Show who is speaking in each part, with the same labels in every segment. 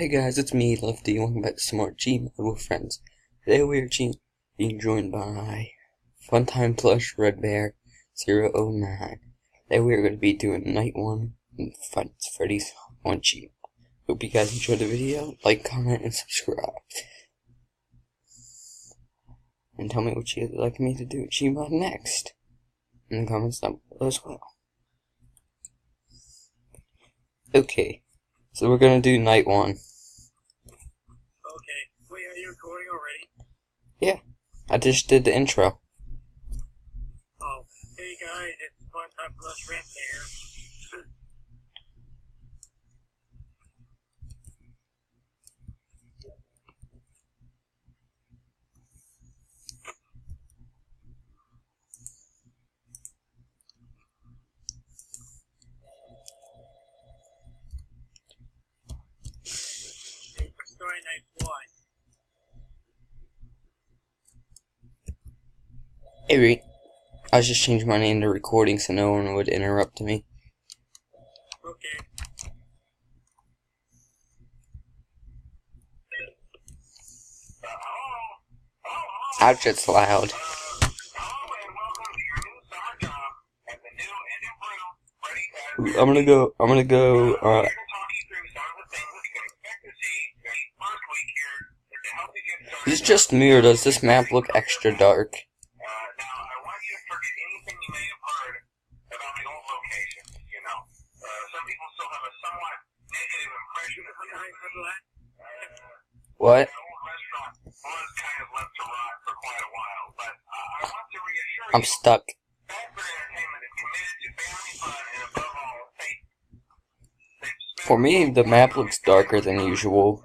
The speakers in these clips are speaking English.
Speaker 1: Hey guys, it's me, Lefty. Welcome back to some more gmod with friends. Today we are being joined by Funtime Plush Red Bear 009. Today we are going to be doing night 1 in Freddy's on Gmod. Hope you guys enjoyed the video. Like, comment, and subscribe. And tell me what you'd like me to do at Gmod next in the comments down below as well. Okay, so we're going to do night 1.
Speaker 2: Wait, are you recording already?
Speaker 1: Yeah, I just did the intro.
Speaker 2: Oh, hey guys, it's Funtime Plus Red Bear. We're starting night 1.
Speaker 1: Hey, Reed. I just changed my name to recording so no one would interrupt me.
Speaker 2: Okay.
Speaker 1: Ouch, it's loud. I'm gonna go, is it just me or does this map look extra dark? What? I'm stuck. For me, the map looks darker than usual.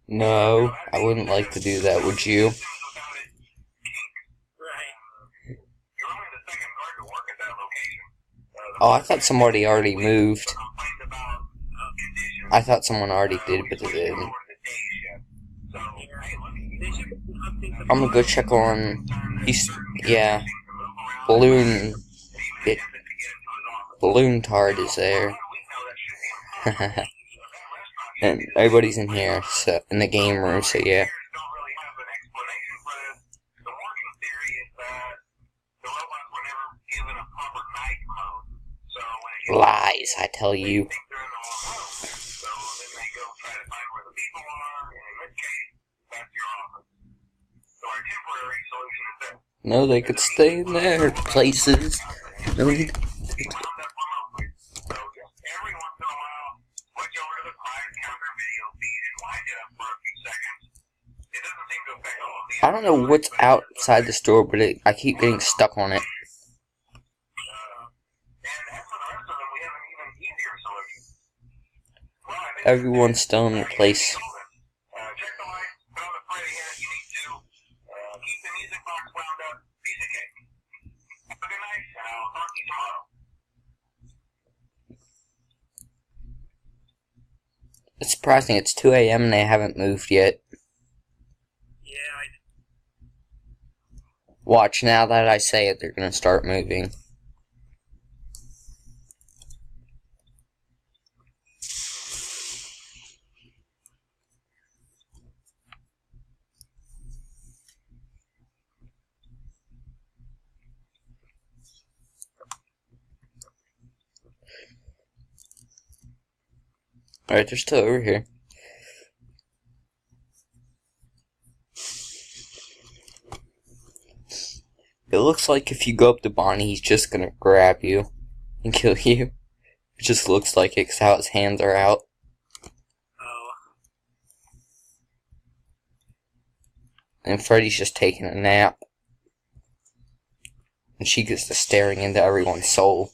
Speaker 1: No, I wouldn't like to do that, would you? Oh, I thought somebody already moved. I thought someone already did, but they didn't. I'm gonna go check on... yeah. Balloon Tard is there. And everybody's in here, so in the game room, so yeah. Lies, I tell you. No, they could stay in their places. No need. I don't know what's outside the store, but I keep getting stuck on it. Everyone's still in their place. It's surprising, it's 2 a.m. and they haven't moved yet. Watch, now that I say it, they're gonna start moving. Alright, they're still over here. It looks like if you go up to Bonnie, he's just gonna grab you and kill you. It just looks like it, 'cause how his hands are out.
Speaker 2: Oh.
Speaker 1: And Freddy's just taking a nap. And she gets to staring into everyone's soul.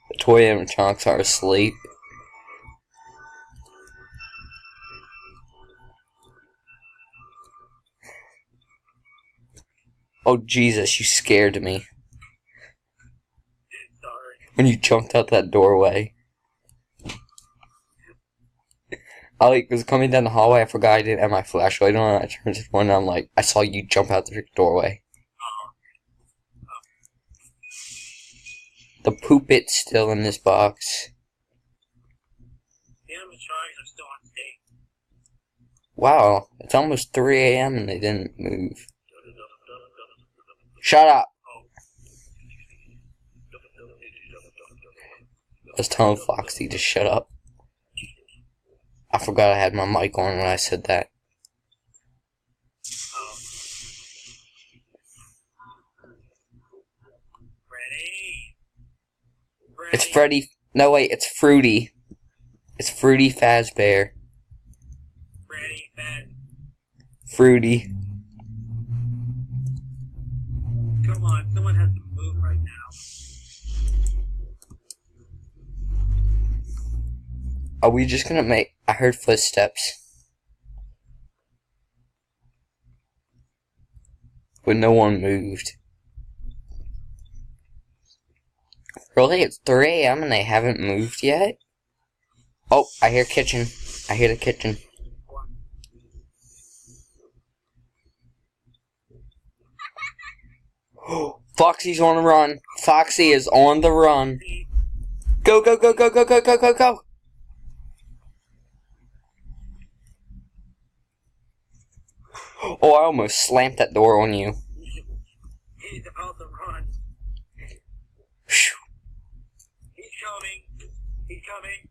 Speaker 1: The toy animatronics are asleep. Oh, Jesus, you scared me. When you jumped out that doorway. I was coming down the hallway, I forgot I didn't have my flashlight on, I turned to one and I'm like, I saw you jump out the doorway. The poop bit's still in this box.
Speaker 2: The animatronics are still on stage.
Speaker 1: Wow, it's almost 3 a.m. and they didn't move. Shut up! I was telling Foxy to shut up. I forgot I had my mic on when I said that.
Speaker 2: Freddy.
Speaker 1: It's Freddy. No, wait, it's Fruity. It's Fruity Fazbear.
Speaker 2: Freddy, Faz.
Speaker 1: Fruity.
Speaker 2: Come on, someone has to move right now.
Speaker 1: Are we just gonna make... I heard footsteps. But no one moved. Really? It's 3 a.m. and they haven't moved yet? Oh, I hear kitchen. I hear the kitchen. Foxy's on the run. Foxy is on the run. Go, go, go, go, go, go, go, go, go. Oh, I almost slammed that door on you.
Speaker 2: He's about to run.
Speaker 1: Whew.
Speaker 2: He's coming. He's coming.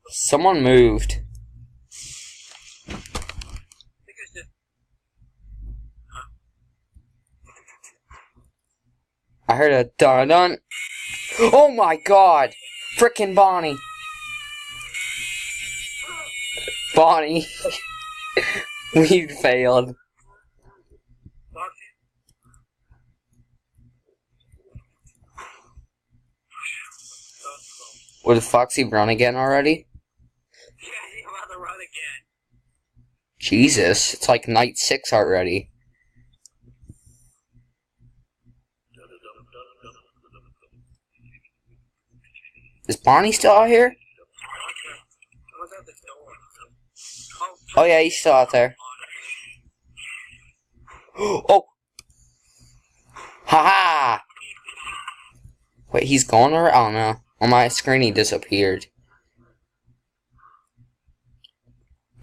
Speaker 1: Someone moved. I heard a dun-dun. Oh my god! Frickin' Bonnie. Bonnie. We failed. Did Foxy run again already?
Speaker 2: Yeah, he's about to run again.
Speaker 1: Jesus, it's like night 6 already. Is Bonnie still out here? Oh yeah, he's still out there. Oh! Haha! Wait, he's gone or? Oh no. On my screen he disappeared.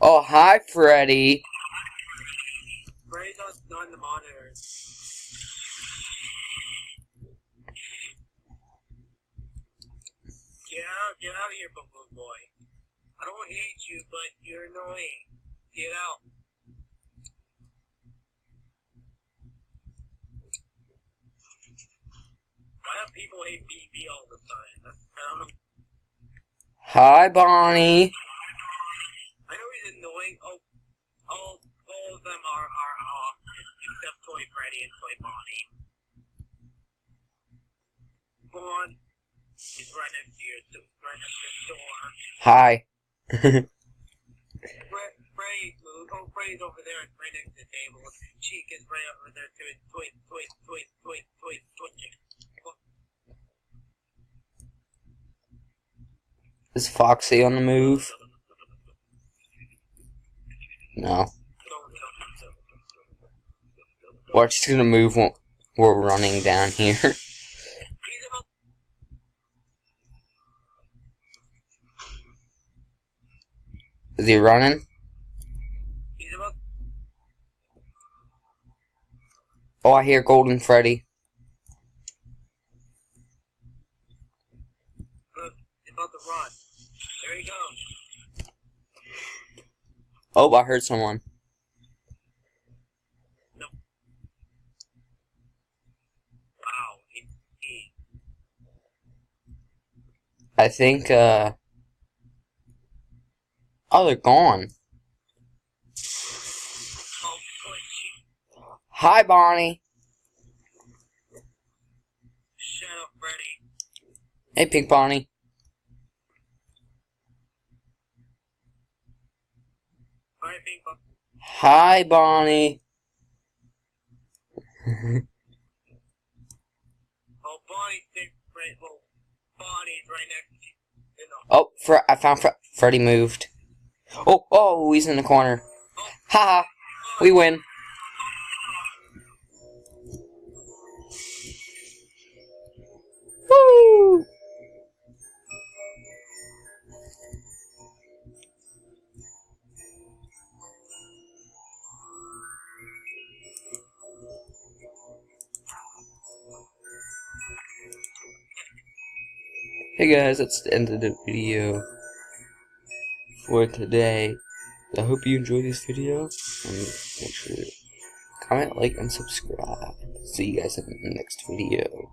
Speaker 1: Oh, hi Freddy!
Speaker 2: Freddy's on the monitors. Get out of here, boo-boo boy. I don't hate you, but you're annoying. Get out. Why do people hate BB all the time? I don't know.
Speaker 1: Hi Bonnie!
Speaker 2: I know he's annoying. All of them are off, except Toy Freddy and Toy Bonnie. Go on. He's right next to your door.
Speaker 1: Hi.
Speaker 2: Freddy's move. Oh, Freddy's over there, right next to the table. Cheek is right over there to his toy.
Speaker 1: Is Foxy on the move? No. We're just gonna move when we're running down here. Is he running? Oh, I hear Golden Freddy.
Speaker 2: Look, he's about to run. There he goes.
Speaker 1: Oh, I heard someone.
Speaker 2: No. Wow, he.
Speaker 1: I think, oh, they're gone.
Speaker 2: Oh,
Speaker 1: Hi, Bonnie.
Speaker 2: shut up, Freddy.
Speaker 1: Hey, Pink Bonnie.
Speaker 2: Hi, Pink Bonnie.
Speaker 1: Hi, Bonnie.
Speaker 2: fight different little bodies right next to you. You know.
Speaker 1: Oh, I found Freddy moved. Oh, he's in the corner. Haha, we win. Woo! Hey guys, that's the end of the video for today. I hope you enjoyed this video, and make sure to comment, like, and subscribe. See you guys in the next video.